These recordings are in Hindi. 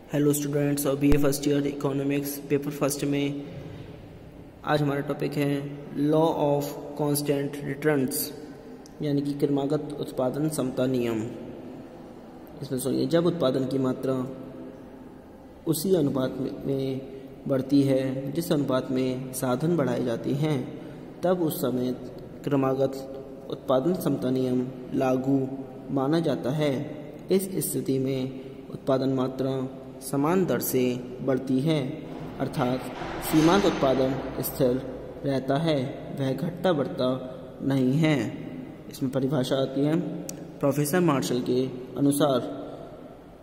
हेलो स्टूडेंट्स और BA first year economics paper first में आज हमारा टॉपिक है लॉ ऑफ कांस्टेंट रिटर्न्स यानी कि क्रमागत उत्पादन समता नियम। इसमें सुनिए, जब उत्पादन की मात्रा उसी अनुपात में बढ़ती है जिस अनुपात में साधन बढ़ाए जाते हैं तब उस समय क्रमागत उत्पादन समता नियम लागू माना जाता है। इस स्थिति में उत्पादन मात्रा समान दर से बढ़ती है, अर्थात सीमांत उत्पादन स्थिर रहता है, वह घटता बढ़ता नहीं है। इसमें परिभाषा आती है प्रोफेसर मार्शल के अनुसार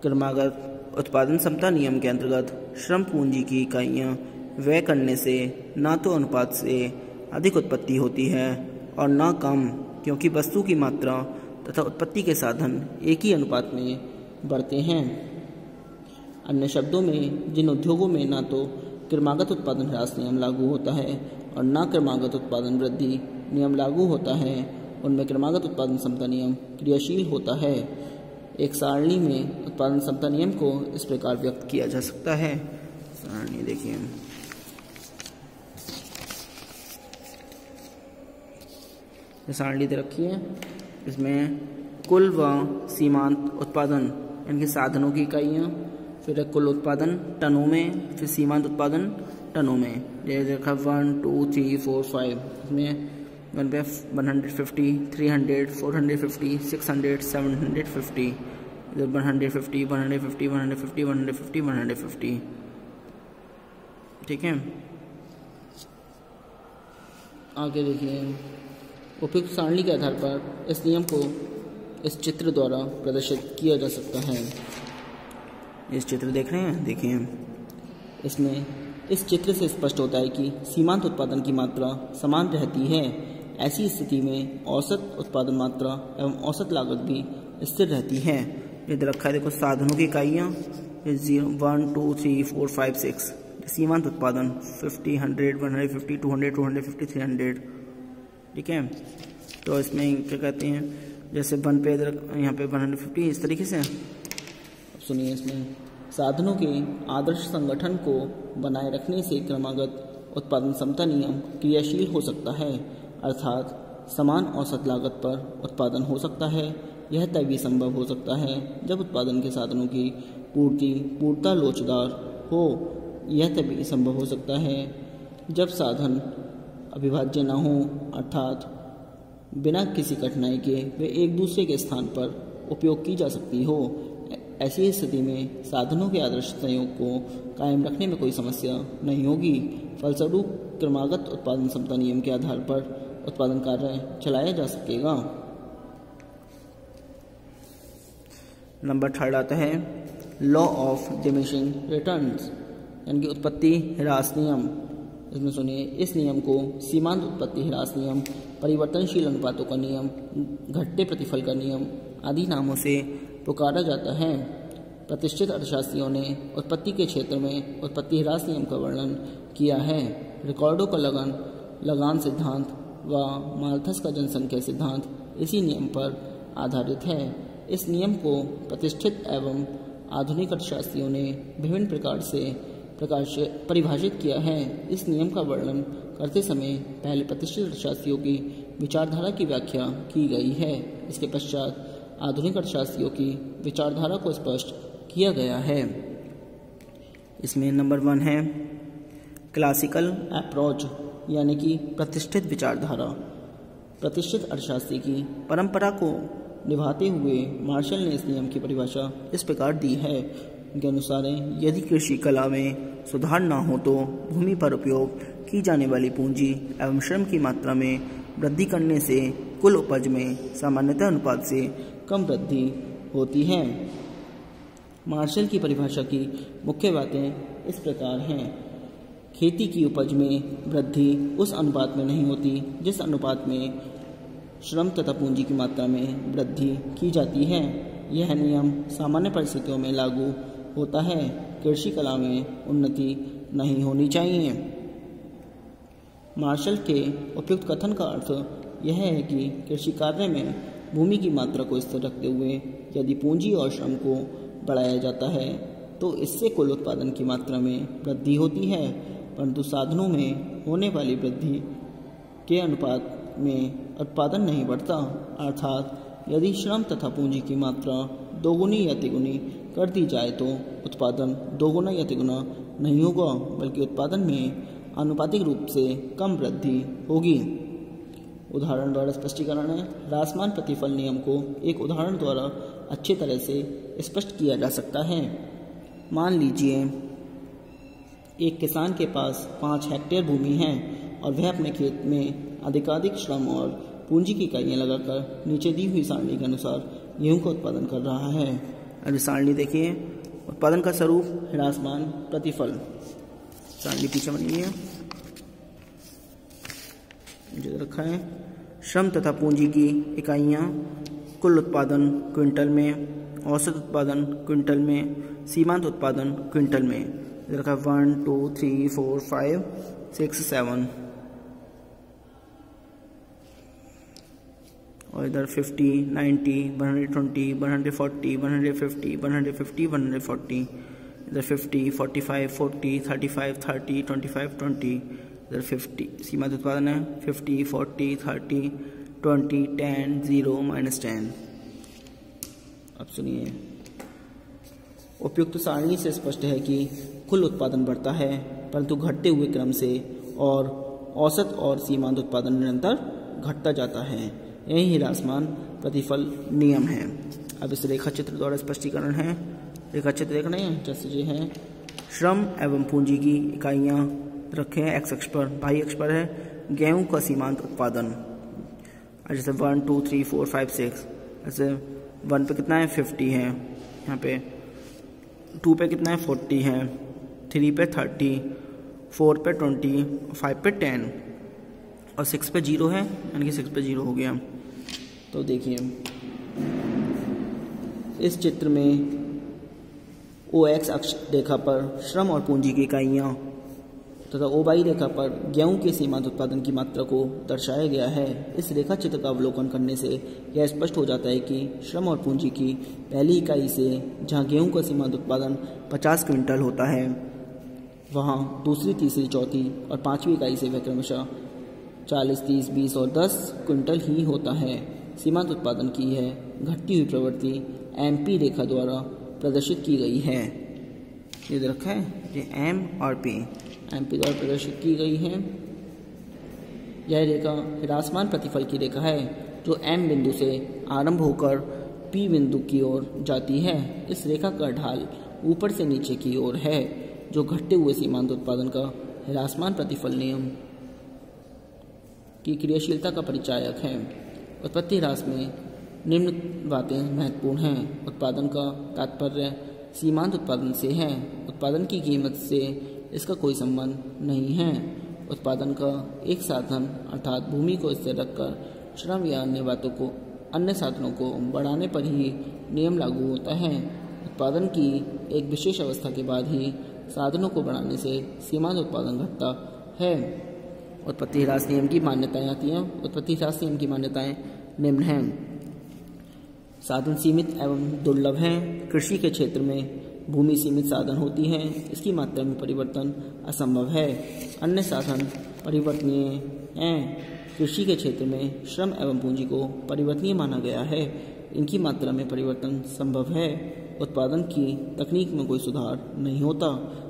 क्रमागत उत्पादन समता नियम के अंतर्गत श्रम पूंजी की इकाइयाँ व्यय करने से न तो अनुपात से अधिक उत्पत्ति होती है और न कम, क्योंकि वस्तु की मात्रा तथा उत्पत्ति के साधन एक ही अनुपात में बढ़ते हैं। अन्य शब्दों में, जिन उद्योगों में न तो क्रमागत उत्पादन ह्रास नियम लागू होता है और न क्रमागत उत्पादन वृद्धि नियम लागू होता है, उनमें क्रमागत उत्पादन समता नियम क्रियाशील होता है। एक सारणी में उत्पादन समता नियम को इस प्रकार व्यक्त किया जा सकता है। सारणी देखिए, सारणी दे रखी है। इसमें कुल व सीमांत उत्पादन यानी साधनों की इकाइयाँ, फिर कुल उत्पादन टनों में, फिर सीमांत उत्पादन टनों में। जैसे देखा 1 2 3 4 5, इसमें 1 पे 150, 300, 450, 600, 750, इधर 150, 150, 150, 150, 150। ठीक है, आगे देखिए, उपयुक्त सारणी के आधार पर इस नियम को इस चित्र द्वारा प्रदर्शित किया जा सकता है। इस चित्र देख रहे हैं, देखिए, इसमें इस चित्र से स्पष्ट होता है कि सीमांत उत्पादन की मात्रा समान रहती है। ऐसी स्थिति में औसत उत्पादन मात्रा एवं औसत लागत भी स्थिर रहती है। इधर रखा है, देखो, साधनों की इकाइयाँ 1 2 3 4 5 6, सीमांत उत्पादन 50, 100, 150, 200, 250, 300। ठीक है, तो इसमें क्या कहते हैं, जैसे 1 पे इधर यहाँ पे 150, इस तरीके से। सुनिए, इसमें साधनों के आदर्श संगठन को बनाए रखने से क्रमागत उत्पादन समता नियम क्रियाशील हो सकता है, अर्थात समान औसत लागत पर उत्पादन हो सकता है। यह तभी संभव हो सकता है जब उत्पादन के साधनों की पूर्णता लोचदार हो। यह तभी संभव हो सकता है जब साधन अविभाज्य न हो, अर्थात बिना किसी कठिनाई के वे एक दूसरे के स्थान पर उपयोग की जा सकती हो। ऐसी स्थिति में साधनों के आदर्श संयोग को कायम रखने में कोई समस्या नहीं होगी। फलस्वरूप क्रमागत उत्पादन समता नियम के आधार पर उत्पादन कार्य चलाया जा सकेगा। नंबर 3 आता है लॉ ऑफ डिमिनिशिंग रिटर्न्स यानी कि उत्पत्ति ह्रास नियम। इसमें सुनिए, इस नियम को सीमांत उत्पत्ति ह्रास नियम, परिवर्तनशील अनुपातों का नियम, घटते प्रतिफल का नियम आदि नामों से पुकारा जाता है। प्रतिष्ठित अर्थशास्त्रियों ने उत्पत्ति के क्षेत्र में उत्पत्ति ह्रास नियम का वर्णन किया है। रिकॉर्डों का लगान सिद्धांत व माल्थस का जनसंख्या सिद्धांत इसी नियम पर आधारित है। इस नियम को प्रतिष्ठित एवं आधुनिक अर्थशास्त्रियों ने विभिन्न प्रकार से परिभाषित किया है। इस नियम का वर्णन करते समय पहले प्रतिष्ठित अर्थशास्त्रियों की विचारधारा की व्याख्या की गई है। इसके पश्चात आधुनिक अर्थशास्त्रियों की विचारधारा को स्पष्ट किया गया है। इसमें नंबर 1 है क्लासिकल अप्रोच यानी कि प्रतिष्ठित विचारधारा। प्रतिष्ठित अर्थशास्त्री की परंपरा को निभाते हुए मार्शल ने इस नियम की परिभाषा इस प्रकार दी है। उनके अनुसार, यदि कृषि कला में सुधार न हो तो भूमि पर उपयोग की जाने वाली पूंजी एवं श्रम की मात्रा में वृद्धि करने से कुल उपज में सामान्यतः अनुपात से कम वृद्धि होती है। मार्शल की परिभाषा की मुख्य बातें इस प्रकार हैं। खेती की उपज में वृद्धि उस अनुपात में नहीं होती जिस अनुपात में श्रम तथा पूंजी की मात्रा में वृद्धि की जाती है। यह नियम सामान्य परिस्थितियों में लागू होता है। कृषि कला में उन्नति नहीं होनी चाहिए। मार्शल के उपयुक्त कथन का अर्थ यह है कि कृषि कार्य में भूमि की मात्रा को स्थिर रखते हुए यदि पूंजी और श्रम को बढ़ाया जाता है तो इससे कुल उत्पादन की मात्रा में वृद्धि होती है, परंतु साधनों में होने वाली वृद्धि के अनुपात में उत्पादन नहीं बढ़ता। अर्थात यदि श्रम तथा पूंजी की मात्रा दोगुनी या तिगुनी कर दी जाए तो उत्पादन दोगुना या तिगुना नहीं होगा, बल्कि उत्पादन में आनुपातिक रूप से कम वृद्धि होगी। उदाहरण द्वारा स्पष्टीकरण है। ह्रासमान प्रतिफल नियम को एक उदाहरण द्वारा अच्छी तरह से स्पष्ट किया जा सकता है। मान लीजिए एक किसान के पास 5 हेक्टेयर भूमि है और वह अपने खेत में अधिकाधिक श्रम और पूंजी की इकाइयाँ लगाकर नीचे दी हुई सारणी के अनुसार गेहूं का उत्पादन कर रहा है। अब सारणी देखिए, उत्पादन का स्वरूप ह्रासमान प्रतिफल, सारणी पीछे बनी है जो रखा है। श्रम तथा पूंजी की इकाइयाँ, कुल उत्पादन क्विंटल में, औसत उत्पादन क्विंटल में, सीमांत उत्पादन क्विंटल में। इधर रखा 1 2 3 4 5 6 7 और इधर 50 90 120 140 150 150 140, इधर 50 45 40 35 30 25 20, इधर 50 सीमांत उत्पादन है 50 40 30 20 10 0 -10। अब सुनिए, उपयुक्त सारणी से स्पष्ट है कि कुल उत्पादन बढ़ता है परंतु घटते हुए क्रम से, और औसत और सीमांत उत्पादन निरंतर घटता जाता है। यही ह्रासमान प्रतिफल नियम है। अब इस रेखा चित्र द्वारा स्पष्टीकरण है। रेखा चित्र देख रहे हैं, जैसे ये है श्रम एवं पूंजी की इकाइयाँ रखे हैं एक्स अक्ष पर, वाई अक्ष पर है गेहूं का सीमांत उत्पादन। जैसे 1 2 3 4 5 6, जैसे 1 पे कितना है 50 है, यहाँ पे 2 पे कितना है 40 है, 3 पे 30, 4 पे 20, 5 पे 10 और 6 पे 0 है, यानी कि 6 पे 0 हो गया। तो देखिए इस चित्र में OX अक्ष रेखा पर श्रम और पूंजी की इकाइयाँ तथा OY रेखा पर गेहूं के सीमांत उत्पादन की मात्रा को दर्शाया गया है। इस रेखा चित्र का अवलोकन करने से यह स्पष्ट हो जाता है कि श्रम और पूंजी की पहली इकाई से जहां गेहूं का सीमांत उत्पादन 50 क्विंटल होता है, वहां दूसरी, तीसरी, चौथी और पांचवी इकाई से वह क्रमशः 40 30 20 और 10 क्विंटल ही होता है। सीमांत उत्पादन की यह घटती हुई प्रवृत्ति MP रेखा द्वारा प्रदर्शित की गई है। ये रखा है, ये M और P MP द्वारा प्रदर्शित की गई है। यह रेखा ह्रासमान प्रतिफल की रेखा है जो M बिंदु से आरंभ होकर P बिंदु की ओर जाती है। इस रेखा का ढाल ऊपर से नीचे की ओर है जो घटते हुए सीमांत उत्पादन का ह्रासमान प्रतिफल नियम की क्रियाशीलता का परिचायक है। उत्पत्ति ह्रास में निम्न बातें महत्वपूर्ण हैं। उत्पादन का तात्पर्य सीमांत उत्पादन से है। उत्पादन की कीमत से इसका कोई संबंध नहीं है। उत्पादन का एक साधन अर्थात भूमि को स्थिर रखकर श्रम या अन्य साधनों को बढ़ाने पर ही नियम लागू होता है। उत्पादन की एक विशेष अवस्था के बाद ही साधनों को बढ़ाने से सीमांत उत्पादन घटता है। उत्पत्ति ह्रास नियम की मान्यताएं आती हैं। उत्पत्ति ह्रास नियम की मान्यताएं निम्न हैं। साधन सीमित एवं दुर्लभ हैं। कृषि के क्षेत्र में भूमि सीमित साधन होती है, इसकी मात्रा में परिवर्तन असंभव है। अन्य साधन परिवर्तनीय हैं। कृषि के क्षेत्र में श्रम एवं पूंजी को परिवर्तनीय माना गया है, इनकी मात्रा में परिवर्तन संभव है। उत्पादन की तकनीक में कोई सुधार नहीं होता।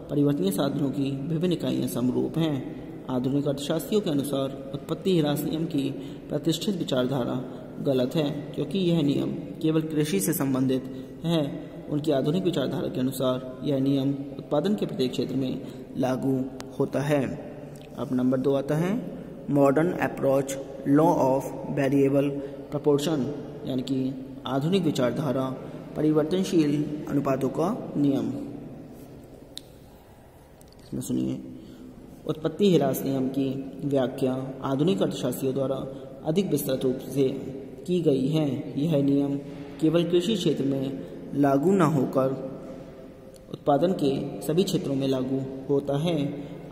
परिवर्तनीय साधनों की विभिन्न इकाइयाँ समरूप हैं। आधुनिक अर्थशास्त्रियों के अनुसार उत्पत्ति ह्रास नियम की प्रतिष्ठित विचारधारा गलत है, क्योंकि यह नियम केवल कृषि से संबंधित है। उनकी आधुनिक विचारधारा के अनुसार यह नियम उत्पादन के प्रत्येक क्षेत्र में लागू होता है। अब नंबर 2 आता है modern approach law of variable proportion, यानी कि आधुनिक विचारधारा परिवर्तनशील अनुपातों का नियम। इसमें सुनिए, उत्पत्ति ह्रास नियम की व्याख्या आधुनिक अर्थशास्त्रियों द्वारा अधिक विस्तृत रूप से की गई है। यह नियम केवल कृषि क्षेत्र में लागू न होकर उत्पादन के सभी क्षेत्रों में लागू होता है।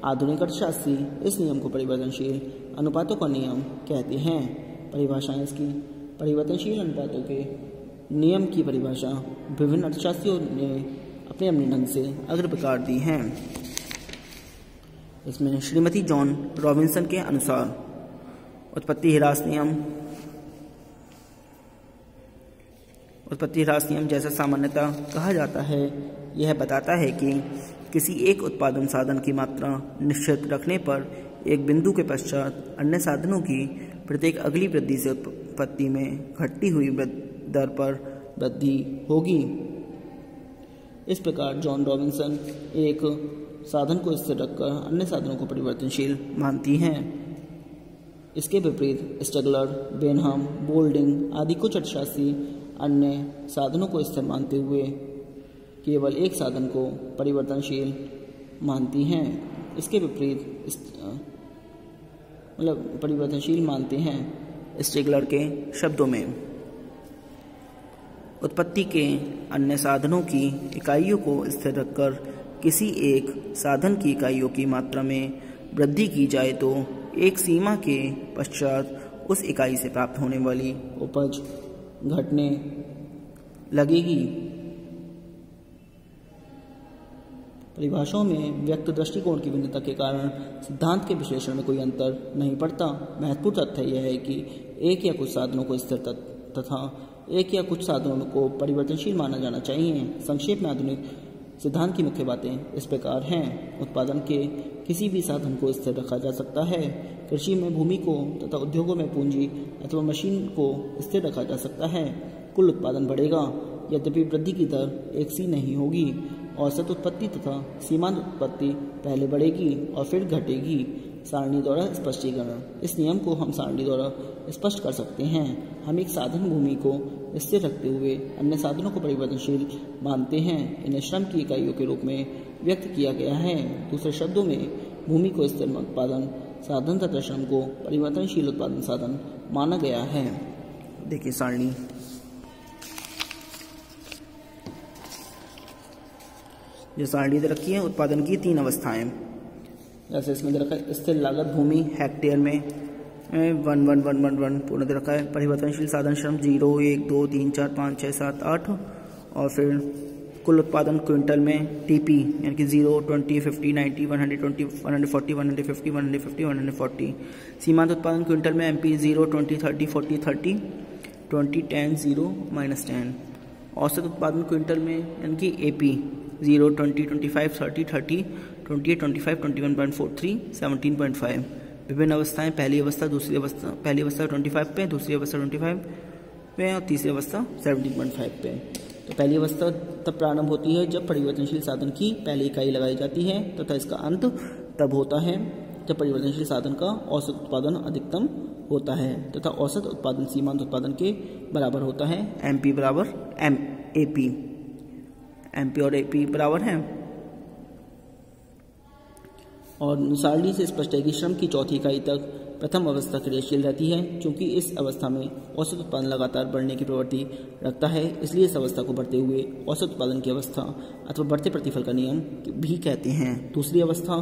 आधुनिक अर्थशास्त्री इस नियम को परिवर्तनशील अनुपातों का नियम कहते हैं। परिभाषाएं इसकी। परिवर्तनशील अनुपातों के नियम की परिभाषा विभिन्न अर्थशास्त्रियों ने अपने अपने ढंग से अग्रप्रकार दी हैं। इसमें श्रीमती जॉन रॉबिन्सन के अनुसार उत्पत्ति ह्रास नियम जैसा सामान्यतः कहा जाता है, यह बताता है कि किसी एक उत्पादन साधन की मात्रा निश्चित रखने पर एक बिंदु के पश्चात अन्य साधनों की प्रत्येक अगली वृद्धि से उत्पत्ति में घटती हुई दर पर वृद्धि होगी। इस प्रकार जॉन रॉबिन्सन एक साधन को स्थिर रखकर अन्य साधनों को परिवर्तनशील मानती हैं। इसके विपरीत स्टेगलर, बेनहम, बोल्डिंग आदि कुछ अर्थशास्त्री अन्य साधनों को स्थिर मानते हुए केवल एक साधन को परिवर्तनशील मानती हैं। इसके विपरीत परिवर्तनशील मानते हैं। स्टेगलर के शब्दों में उत्पत्ति के अन्य साधनों की इकाइयों को स्थिर रखकर किसी एक साधन की इकाइयों की मात्रा में वृद्धि की जाए तो एक सीमा के पश्चात उस इकाई से प्राप्त होने वाली उपज घटने लगेगी। परिभाषाओं में व्यक्त दृष्टिकोण की भिन्नता के कारण सिद्धांत के विश्लेषण में कोई अंतर नहीं पड़ता। महत्वपूर्ण तथ्य यह है कि एक या कुछ साधनों को स्थिर तथा एक या कुछ साधनों को परिवर्तनशील माना जाना चाहिए। संक्षेप में आधुनिक सिद्धांत की मुख्य बातें इस प्रकार हैं। उत्पादन के किसी भी साधन को स्थिर रखा जा सकता है। कृषि में भूमि को तथा उद्योगों में पूंजी अथवा मशीन को स्थिर रखा जा सकता है। कुल उत्पादन बढ़ेगा, यद्यपि वृद्धि की दर एक सी नहीं होगी। औसत उत्पत्ति तथा सीमांत उत्पत्ति पहले बढ़ेगी और फिर घटेगी। सारणी द्वारा स्पष्टीकरण। इस नियम को हम सारणी द्वारा स्पष्ट कर सकते हैं। हम एक साधन भूमि को स्थिर रखते हुए अन्य साधनों को परिवर्तनशील मानते हैं। इन्हें श्रम की इकाइयों के रूप में व्यक्त किया गया है। दूसरे शब्दों में भूमि को स्थिर उत्पादन साधन तथा श्रम को परिवर्तनशील उत्पादन साधन माना गया है। देखिए सारणी। जो सारणी दे रखी है उत्पादन की 3 अवस्थाएं, जैसे इसमें दे रखा है स्थिर लागत भूमि हेक्टेयर में 1 पूर्ण दे रखा है। परिवर्तनशील साधन श्रम 0, 1, 2, 3, 4, 5, 6, 7, 8 और फिर कुल उत्पादन क्विंटल में टीपी यानी कि 0, 20, 50, 90, 120, 140, 150, 150, 140। सीमांत उत्पादन क्विंटल में एमपी 0, 20, 30, 40, 30, 20, 10, 0, -10। औसत उत्पादन क्विंटल में यानी कि एपी 0, 20, 25, 30, 30, 28, 25, 21.43, 17.5। विभिन्न अवस्थाएं, पहली अवस्था 25 पे, दूसरी अवस्था 25 पे और तीसरी अवस्था 17.5 पे। तो पहली अवस्था तब प्रारंभ होती है जब परिवर्तनशील साधन की पहली इकाई लगाई जाती है तथा इसका अंत तब होता है जब परिवर्तनशील साधन का औसत उत्पादन अधिकतम होता है तथा औसत उत्पादन सीमांत उत्पादन के बराबर होता है। एमपी बराबर एपी, एमपी और एपी बराबर हैं। और सारणी से स्पष्ट है कि श्रम की चौथी इकाई तक प्रथम अवस्था क्रियाशील रहती है। क्योंकि इस अवस्था में औसत उत्पादन लगातार बढ़ने की प्रवृत्ति रखता है, इसलिए इस अवस्था को बढ़ते हुए औसत उत्पादन की अवस्था अथवा बढ़ते प्रतिफल का नियम भी कहते हैं। दूसरी अवस्था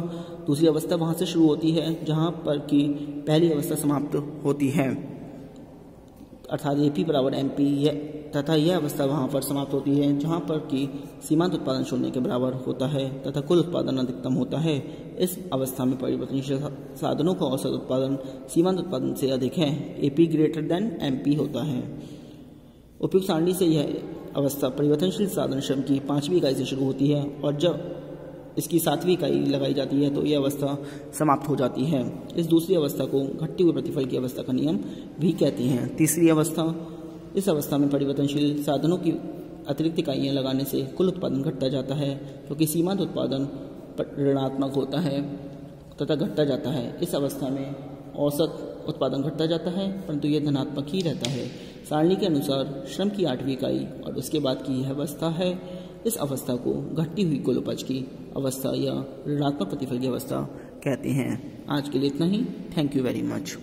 वहां से शुरू होती है जहां पर कि पहली अवस्था समाप्त होती है, अर्थात एपी बराबर एमपी तथा यह अवस्था वहां पर समाप्त होती है जहां पर कि सीमांत उत्पादन शून्य के बराबर होता है तथा कुल उत्पादन अधिकतम होता है। इस अवस्था में परिवर्तनशील साधनों का औसत उत्पादन सीमांत उत्पादन से अधिक है, एपी ग्रेटर देन एमपी होता है। उपयुक्त सारणी से यह अवस्था परिवर्तनशील साधन श्रम की 5वीं इकाई से शुरू होती है और जब इसकी 7वीं इकाई लगाई जाती है तो यह अवस्था समाप्त हो जाती है। इस दूसरी अवस्था को घटते हुए प्रतिफल की अवस्था का नियम भी कहते हैं। तीसरी अवस्था, इस अवस्था में परिवर्तनशील साधनों की अतिरिक्त इकाइयां लगाने से कुल उत्पादन घटता जाता है क्योंकि सीमांत उत्पादन ऋणात्मक होता है तथा घटता जाता है। इस अवस्था में औसत उत्पादन घटता जाता है परंतु यह धनात्मक ही रहता है। सारणी के अनुसार श्रम की 8वीं इकाई और उसके बाद की यह अवस्था है। इस अवस्था को घटती हुई कुल उपज की अवस्था या ऋणात्मक प्रतिफल की अवस्था कहते हैं। आज के लिए इतना ही। Thank you very much.